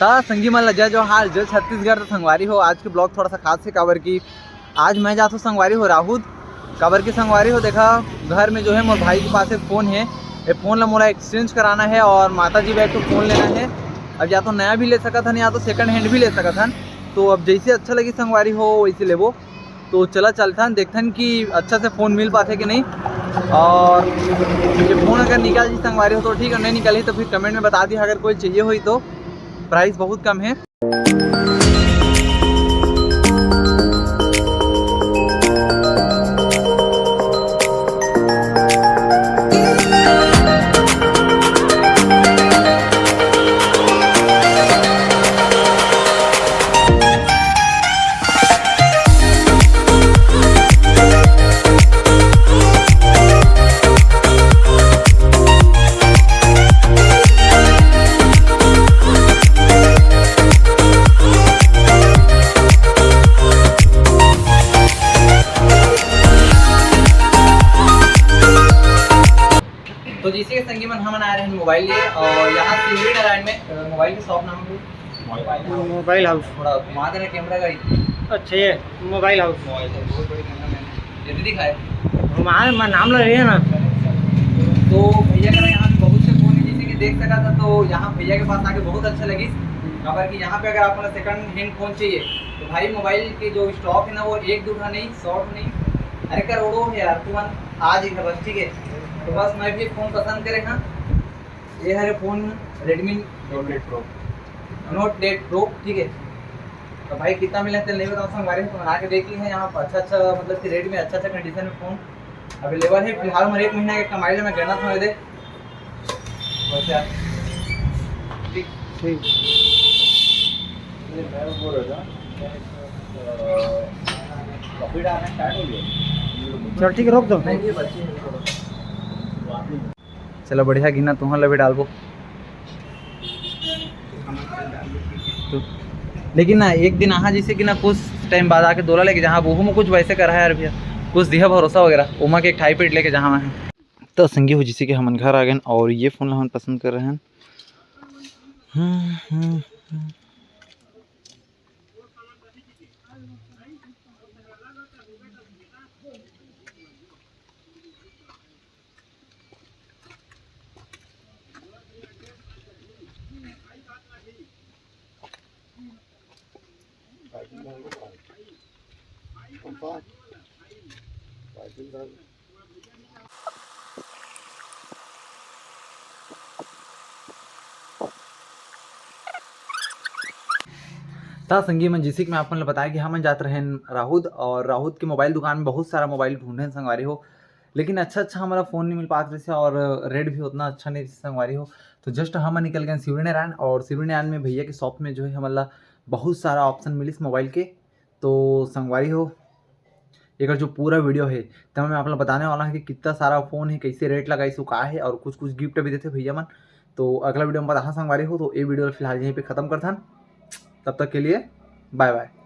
संगी मन लजा जो हाल जो छत्तीसगढ़ संगवारी हो। आज के ब्लॉग थोड़ा सा खास है काबर की आज मैं जाता हूँ संगवारी हो राहुल काबर की संगवारी हो। देखा घर में जो है मोर भाई के पास एक फ़ोन है, ये फ़ोन ला मोला एक्सचेंज कराना है और माता जी बैग तो फ़ोन लेना है। अब या तो नया भी ले सकत हन या तो सेकंड हैंड भी ले सकत हन। तो अब जैसे अच्छा लगी संगवारी हो वैसे लेबो। तो चला चलथन देखथन कि अच्छा से फ़ोन मिल पाते कि नहीं। और ये फ़ोन अगर निकाल जी संगवारी हो तो ठीक है, नहीं निकली तो फिर कमेंट में बता दी अगर कोई चाहिए हुई तो। प्राइस बहुत कम है। तो जिससे के संगी मन हम आ रहे हैं मोबाइल लिए और यहाँ सिवरी नारायण में मोबाइल की शॉप नाम है मोबाइल हाउस। थोड़ा घुमा देना कैमरा गाड़ी। अच्छा ये मोबाइल हाउस बहुत बड़ी कैमरा मैन जल्दी दिखाए हमारे नाम लग रही है ना। तो भैया का यहाँ पे बहुत से फ़ोन है जैसे कि देख सका था। तो यहाँ भैया के पास आके बहुत अच्छा लगी खबर कि यहाँ पे अगर आपको सेकंड हैंड फ़ोन चाहिए तो भाई मोबाइल के जो स्टॉक है ना वो एक दो नहीं 100 नहीं अरे करोड़ों है यार। तुम आज ही खबर ठीक है। तो बस मैं भी फ़ोन पसंद करे हाँ ये है फ़ोन Redmi Note 8 Pro ठीक है। तो भाई कितना मिला नहीं बताऊँ संगवारी में तो बना के देख ली है। यहाँ पर अच्छा मतलब कि रेट में अच्छा कंडीशन में फ़ोन अवेलेबल है। फिलहाल मेरे 1 महीना के कमाई ले मैं गणना था दे वैसे ठीक ठीक। चल ठीक है रोक दो। चलो बढ़िया गिना तुम्हारा भी डाल दो। तो लेकिन ना एक दिन आहा जैसे कि ना कुछ टाइम बाद आके दोला लेके जहाँ बहू में कुछ वैसे कर है यार भैया कुछ दिया भरोसा वगैरह उमा के एक टाइपेड लेके जहाँ मैं तो संगी हो जिसे कि हम घर आ गए और ये फ़ोन हम पसंद कर रहे हैं। था संगी मन जिसे कि मैं आपको बताया कि हम जाते रहे राहुल और राहुल के मोबाइल दुकान में बहुत सारा मोबाइल ढूंढे संगवारी हो। लेकिन अच्छा हमारा फ़ोन नहीं मिल पाता जैसे और रेट भी उतना अच्छा नहीं संगवारी हो। तो जस्ट हम निकल गए सिवरी नारायण और सिवरी नारायण में भैया के शॉप में जो है हमारा बहुत सारा ऑप्शन मिली मोबाइल के। तो संगवारी हो एक जो पूरा वीडियो है तब मैं आपको बताने वाला है कि कितना सारा फ़ोन है कैसे रेट लगा इसको का है और कुछ गिफ्ट भी देते भैया मन। तो अगला वीडियो में बता संगवारी हो। तो ये वीडियो फिलहाल यहीं पे ख़त्म करता। तब तक के लिए बाय बाय।